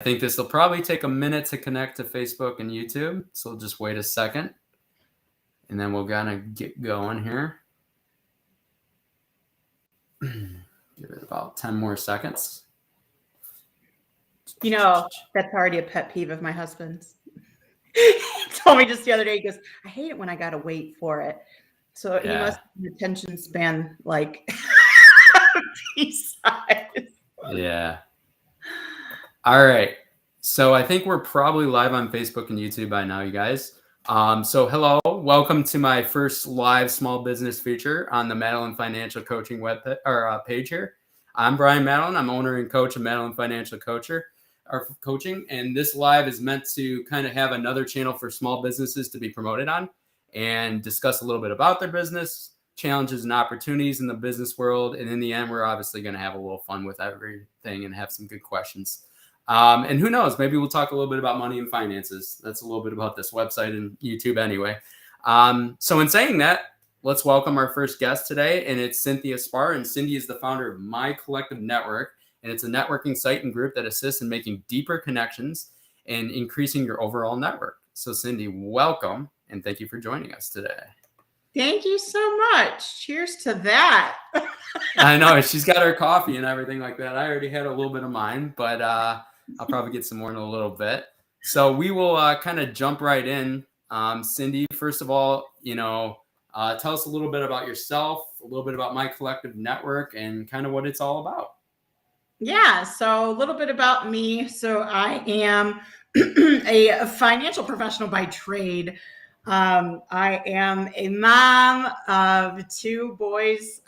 I think this will probably take a minute to connect to Facebook and YouTube, so we'll just wait a second, and then we'll kind of get going here. Give it about 10 more seconds. You know, that's already a pet peeve of my husband's. He told me just the other day, he goes, I hate it when I got to wait for it. So he must have an attention span like pea-size. Yeah. All right. So I think we're probably live on Facebook and YouTube by now, you guys. So hello, welcome to my first live small business feature on the Madeline Financial Coaching page here. I'm Brian Madeline. I'm owner and coach of Madeline Financial Coaching, and this live is meant to kind of have another channel for small businesses to be promoted on and discuss a little bit about their business, challenges and opportunities in the business world. And in the end, we're obviously going to have a little fun with everything and have some good questions. And who knows, maybe we'll talk a little bit about money and finances. That's a little bit about this website and YouTube anyway. So in saying that, let's welcome our first guest today, and it's Cynthia Sparre. And Cindy is the founder of My Collective Network, and it's a networking site and group that assists in making deeper connections and increasing your overall network. So Cindy, welcome, and thank you for joining us today. Thank you so much. Cheers to that. I know, she's got her coffee and everything like that. I already had a little bit of mine, but I'll probably get some more in a little bit. So we will kind of jump right in. Cindy, first of all, tell us a little bit about yourself, a little bit about My Collective Network, and kind of what it's all about. Yeah, so a little bit about me. So I am a financial professional by trade. I am a mom of two boys,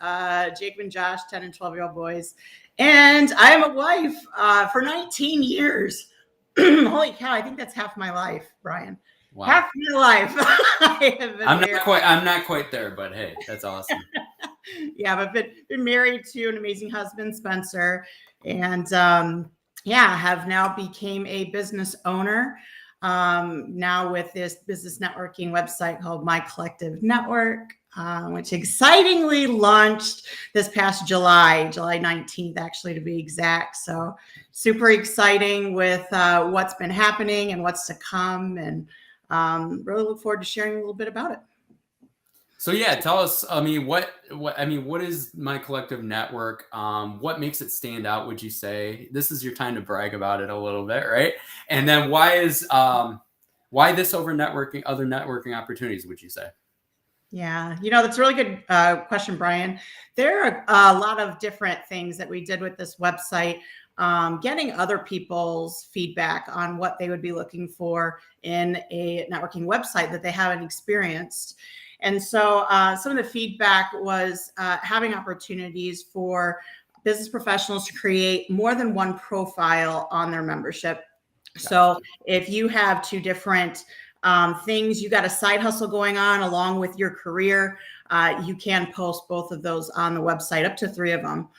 Jacob and Josh, 10 and 12-year-old boys. And I am a wife for 19 years. Holy cow, I think that's half my life, Brian. Wow. Half my life. I'm not quite there, but hey, that's awesome. Yeah, I've been married to an amazing husband, Spencer, and have now became a business owner. Now with this business networking website called My Collective Network, which excitingly launched this past July 19th, actually, to be exact. So super exciting with what's been happening and what's to come, and really look forward to sharing a little bit about it. So yeah, tell us, what is My Collective Network? What makes it stand out, would you say? This is your time to brag about it a little bit, right? And then why this over networking, other networking opportunities, would you say? Yeah, that's a really good question, Brian. There are a lot of different things that we did with this website, getting other people's feedback on what they would be looking for in a networking website that they haven't experienced. And so some of the feedback was having opportunities for business professionals to create more than one profile on their membership. So if you have two different things, you got a side hustle going on along with your career, you can post both of those on the website, up to 3 of them,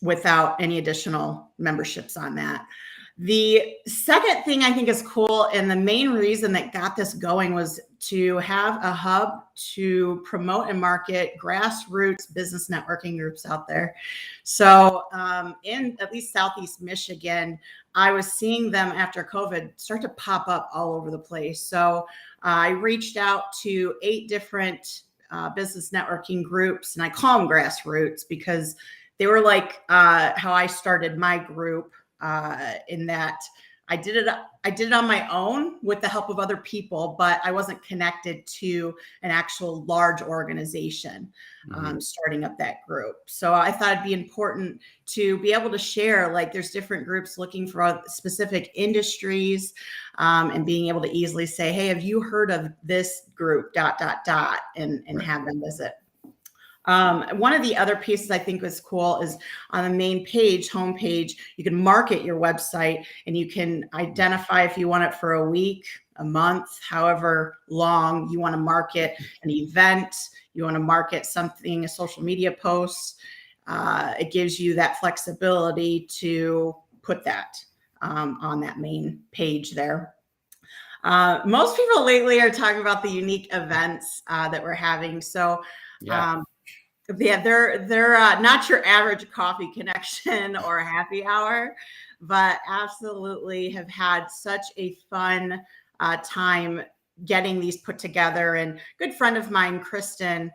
without any additional memberships on that. The second thing I think is cool, and the main reason that got this going, was to have a hub to promote and market grassroots business networking groups out there. So in at least Southeast Michigan, I was seeing them after COVID start to pop up all over the place. So I reached out to 8 different business networking groups, and I call them grassroots because they were like how I started my group. In that I did it on my own with the help of other people, but I wasn't connected to an actual large organization starting up that group. So I thought it'd be important to be able to share, like, there's different groups looking for specific industries, and being able to easily say, hey, have you heard of this group, ... and have them visit. One of the other pieces I think was cool is on the main page, homepage, you can market your website, and you can identify if you want it for a week, a month, however long you want to market an event, you want to market something, a social media post. It gives you that flexibility to put that on that main page there. Most people lately are talking about the unique events that we're having. So they're not your average coffee connection or a happy hour. but absolutely have had such a fun time getting these put together. And a good friend of mine, Kristen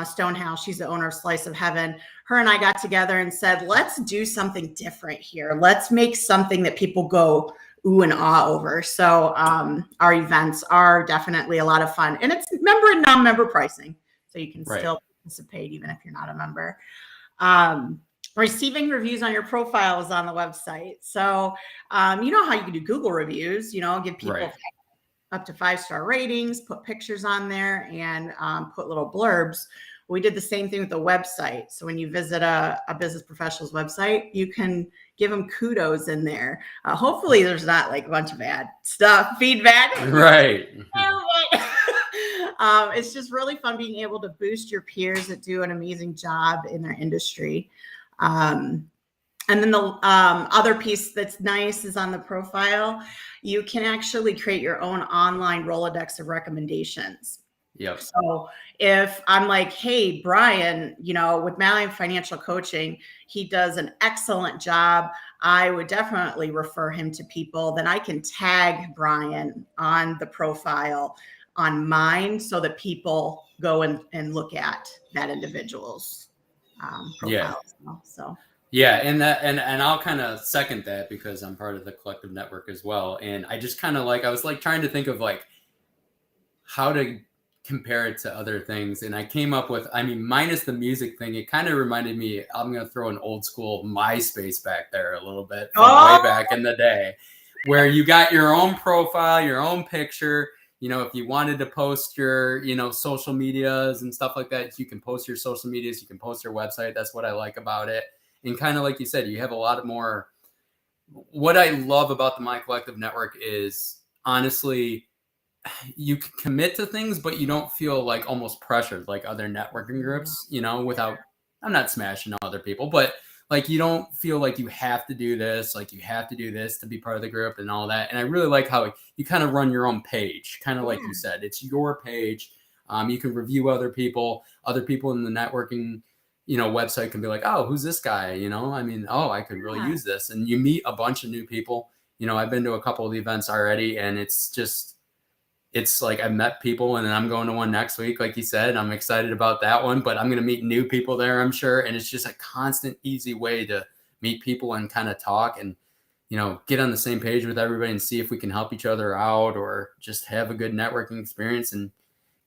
Stonehouse, she's the owner of Slice of Heaven. Her and I got together and said, let's do something different here. Let's make something that people go ooh and ah over. So our events are definitely a lot of fun, and it's member and non-member pricing, so you can still participate even if you're not a member. Receiving reviews on your profile is on the website. So you know how you can do Google reviews, give people up to 5-star ratings, put pictures on there, and put little blurbs. We did the same thing with the website. So when you visit a business professional's website, you can give them kudos in there. Hopefully there's not like a bunch of bad stuff, feedback. Right. It's just really fun being able to boost your peers that do an amazing job in their industry. And then the other piece that's nice is on the profile, you can actually create your own online Rolodex of recommendations. Yep. So if I'm like, hey, Brian, with Mallion Financial Coaching, he does an excellent job, I would definitely refer him to people. Then I can tag Brian on the profile on mine so that people go and look at that individual's profile. So. Yeah, and I'll kind of second that because I'm part of the collective network as well. And I just kind of I was trying to think of how to compare it to other things. And I came up with, minus the music thing, it kind of reminded me, I'm going to throw an old school MySpace back there a little bit from way back in the day, where you got your own profile, your own picture. If you wanted to post your, social medias and stuff like that, you can post your social medias, you can post your website. That's what I like about it. And kind of like you said, you have a lot more. What I love about the My Collective Network is, honestly, you can commit to things, but you don't feel almost pressured like other networking groups, without, I'm not smashing other people, but you don't feel like you have to do this, you have to do this to be part of the group and all that. And I really like how you kind of run your own page, kind of like you said, it's your page. You can review other people in the networking, website can be like, oh, who's this guy? I could really use this. And you meet a bunch of new people. I've been to a couple of events already, and it's I've met people, and then I'm going to one next week. Like you said, I'm excited about that one, but I'm going to meet new people there, I'm sure. And it's just a constant, easy way to meet people and kind of talk and, get on the same page with everybody and see if we can help each other out or just have a good networking experience and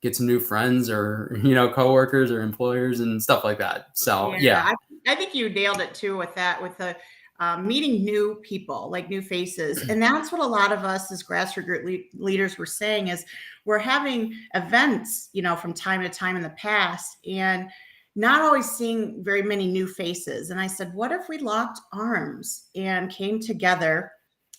get some new friends or, coworkers or employers and stuff like that. So, yeah. I think you nailed it too with that, with the meeting new people, new faces. And that's what a lot of us as grassroots leaders were saying is we're having events, from time to time in the past and not always seeing very many new faces. And I said, what if we locked arms and came together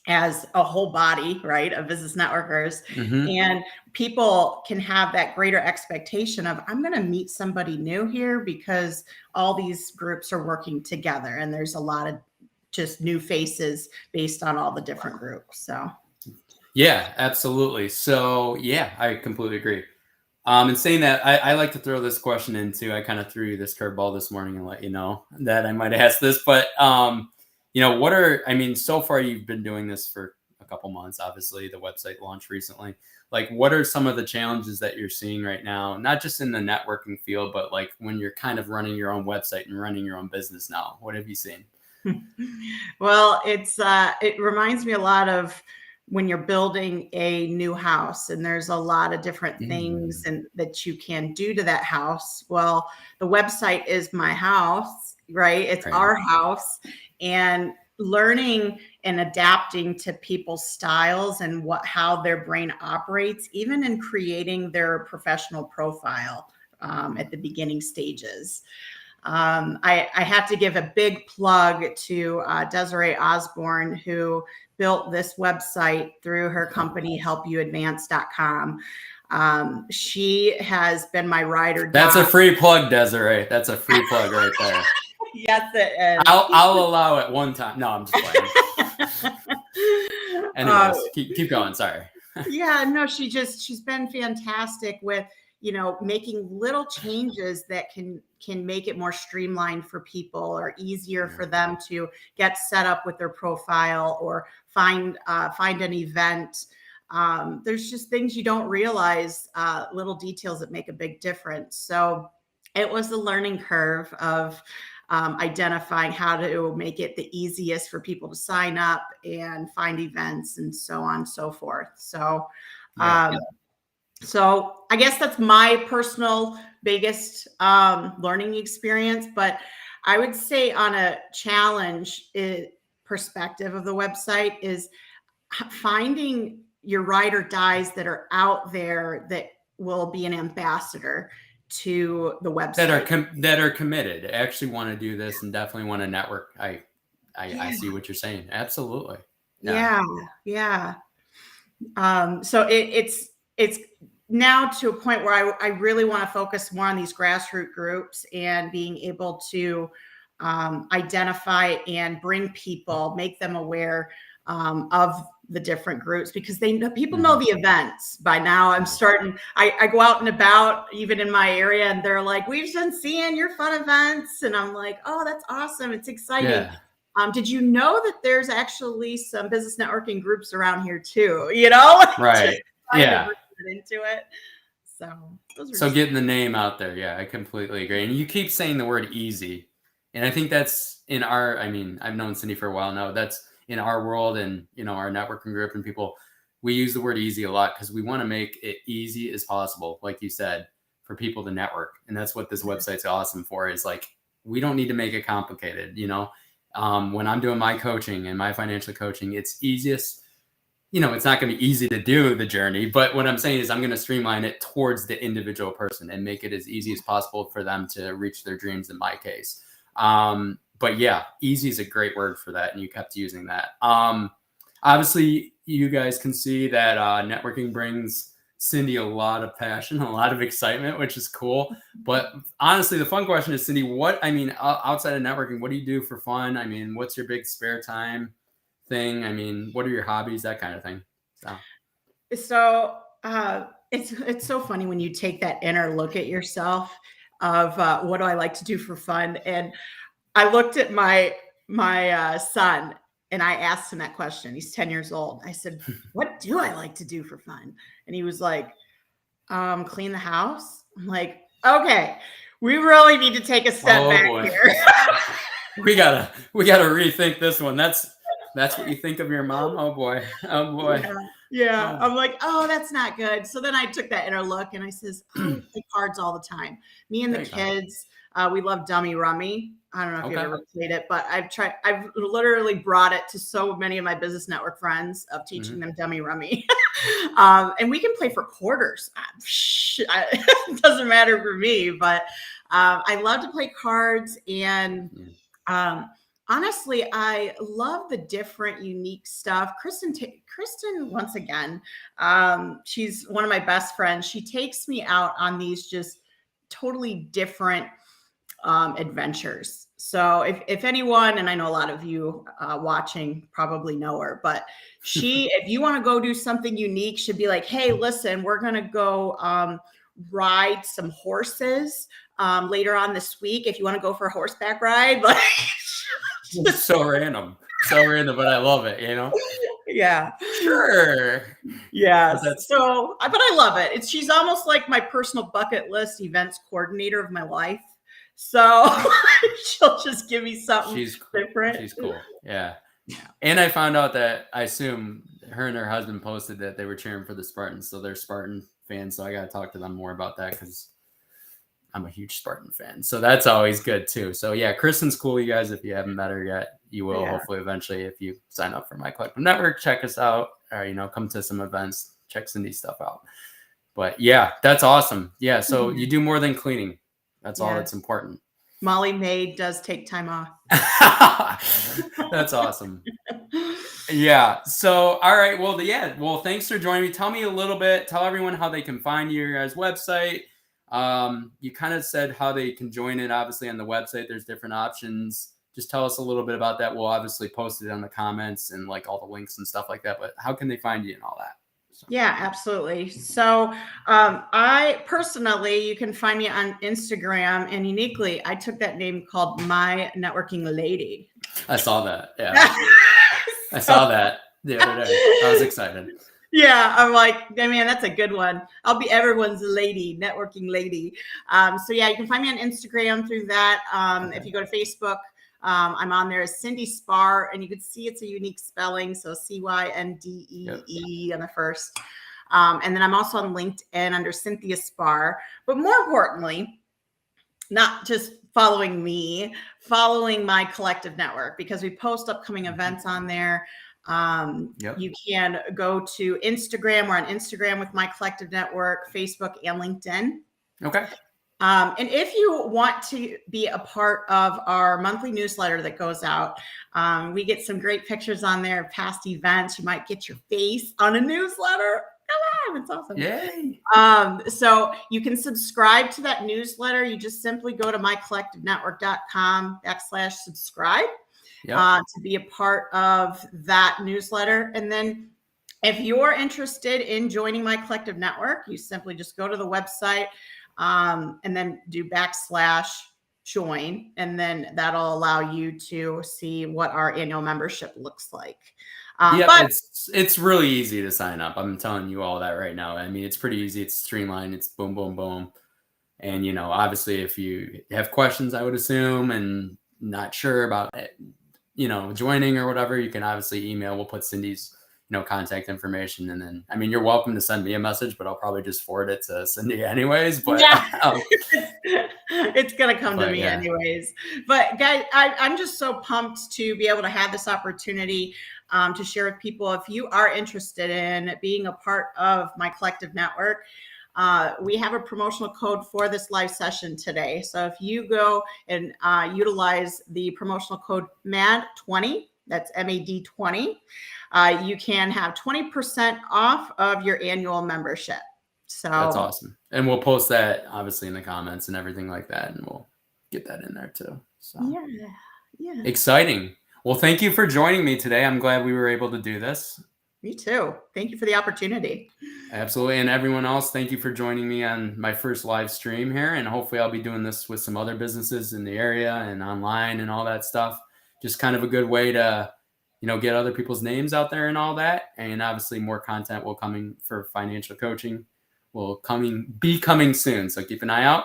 as a whole body, right, of business networkers, and people can have that greater expectation of, I'm going to meet somebody new here because all these groups are working together and there's a lot of just new faces based on all the different groups. So yeah, absolutely. So yeah, I completely agree. And saying that, I like to throw this question in too. I kind of threw you this curveball this morning and let you know that I might ask this, but so far you've been doing this for a couple months, obviously the website launched recently. What are some of the challenges that you're seeing right now, not just in the networking field, but when you're kind of running your own website and running your own business now? What have you seen? Well, it reminds me a lot of when you're building a new house and there's a lot of different things that you can do to that house. Well, the website is my house, right? It's our house, and learning and adapting to people's styles and how their brain operates, even in creating their professional profile at the beginning stages. I have to give a big plug to Desiree Osborne, who built this website through her company, helpyouadvance.com. She has been my ride or die. That's a free plug, Desiree. That's a free plug right there. Yes, it is. I'll allow it one time. No, I'm just playing. Anyways, keep going. Sorry. Yeah, no, she's been fantastic with, making little changes that can make it more streamlined for people or easier for them to get set up with their profile or find an event. There's just things you don't realize, little details that make a big difference. So it was the learning curve of identifying how to make it the easiest for people to sign up and find events and so on and so forth. So, so I guess that's my personal biggest learning experience. But I would say on a challenge perspective of the website is finding your ride or dies that are out there that will be an ambassador to the website, that are committed, actually want to do this and definitely want to network. I see what you're saying. Absolutely. Yeah. So it's now to a point where I really want to focus more on these grassroots groups and being able to identify and bring people, make them aware of the different groups, because people know the events by now. I go out and about even in my area and they're like, we've been seeing your fun events. And I'm like, oh, that's awesome. It's exciting. Yeah. Did you know that there's actually some business networking groups around here too? Right. Yeah. Into it. So getting the name out there. Yeah, I completely agree. And you keep saying the word easy. And I think that's in I've known Cindy for a while now. That's in our world and, our networking group and people, we use the word easy a lot because we want to make it easy as possible. Like you said, for people to network. And that's what this website's awesome for, is like, we don't need to make it complicated. When I'm doing my coaching and my financial coaching, it's easiest, it's not going to be easy to do the journey, but what I'm saying is I'm going to streamline it towards the individual person and make it as easy as possible for them to reach their dreams in my case. But yeah, easy is a great word for that. And you kept using that. Obviously you guys can see that, networking brings Cindy a lot of passion, a lot of excitement, which is cool. But honestly, the fun question is, Cindy, outside of networking, what do you do for fun? What's your big spare time thing? What are your hobbies, that kind of thing? So it's so funny when you take that inner look at yourself of what do I like to do for fun. And I looked at my son and I asked him that question. He's 10 years old. I said, what do I like to do for fun? And he was like, clean the house. I'm like, okay, we really need to take a step back here. we gotta rethink this one. That's what you think of your mom? Oh boy. Yeah. I'm like, oh, that's not good. So then I took that inner look and I says, we play cards all the time. Me and the kids, we love dummy rummy. I don't know if you've ever played it, but I've literally brought it to so many of my business network friends of teaching them dummy rummy. And we can play for quarters. It doesn't matter for me, but I love to play cards. And honestly, I love the different, unique stuff. Kristen, once again, she's one of my best friends. She takes me out on these just totally different adventures. So if anyone, and I know a lot of you watching probably know her, but if you want to go do something unique, she'd be like, hey, listen, we're going to go ride some horses later on this week. If you want to go for a horseback ride, like it's so random, but I love it, Yeah, sure. Yeah. But I love it. She's almost like my personal bucket list events coordinator of my life. So she'll just give me something different. She's cool. Yeah. And I found out that, I assume her and her husband posted that they were cheering for the Spartans. So they're Spartan fans. So I got to talk to them more about that because I'm a huge Spartan fan. So that's always good too. So yeah, Kristen's cool, you guys. If you haven't met her yet, you will hopefully eventually if you sign up for my collective network, check us out, or, come to some events, check Cindy's stuff out. But yeah, that's awesome. Yeah. So you do more than cleaning. That's all that's important. Molly Maid does take time off. That's awesome. Yeah. So, all right. Well, Well, thanks for joining me. Tell everyone how they can find your guys' website. You kind of said how they can join it. Obviously on the website, there's different options. Just tell us a little bit about that. We'll obviously post it on the comments and like all the links and stuff like that, but how can they find you and all that? So. Yeah, absolutely. So I personally, you can find me on Instagram, and uniquely, I took that name called My Networking Lady. I saw that. Yeah. I saw that the other day. I was excited. Yeah, I'm like, man, that's a good one. I'll be everyone's lady, networking lady. So yeah, you can find me on Instagram through that. Okay. If you go to Facebook, I'm on there as Cindy Sparre, and you can see it's a unique spelling. So Cyndee on the first. And then I'm also on LinkedIn under Cynthia Sparre. But more importantly, not just following me, following my collective network, because we post upcoming events on there. You can go to Instagram. We're on Instagram with my collective network, Facebook, and LinkedIn. Okay. And if you want to be a part of our monthly newsletter that goes out, we get some great pictures on there of past events. You might get your face on a newsletter. Come on, it's awesome. Yay. So you can subscribe to that newsletter. You just simply go to mycollectivenetwork.com/subscribe to be a part of that newsletter. And then if you're interested in joining my collective network, you simply just go to the website and then do /join. And then that'll allow you to see what our annual membership looks like. But it's really easy to sign up. I'm telling you all that right now. I mean, it's pretty easy. It's streamlined. It's boom, boom, boom. And, you know, obviously if you have questions, I would assume, and not sure about it, you know, joining or whatever, you can obviously email. We'll put Cindy's, you know, contact information. And then, I mean, you're welcome to send me a message, but I'll probably just forward it to Cindy anyways. But yeah. It's going to come to me anyways. But guys, I'm just so pumped to be able to have this opportunity to share with people. If you are interested in being a part of my collective network, we have a promotional code for this live session today. So if you go and utilize the promotional code MAD20, that's MAD 20, you can have 20% off of your annual membership. So that's awesome. And we'll post that obviously in the comments and everything like that. And we'll get that in there too. So yeah. Exciting. Well, thank you for joining me today. I'm glad we were able to do this. Me too. Thank you for the opportunity. Absolutely. And everyone else, thank you for joining me on my first live stream here. And hopefully I'll be doing this with some other businesses in the area and online and all that stuff. Just kind of a good way to, you know, get other people's names out there and all that. And obviously more content will coming for financial coaching will be coming soon. So keep an eye out.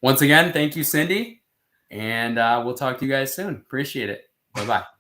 Once again, thank you, Cindy. And we'll talk to you guys soon. Appreciate it. Bye-bye.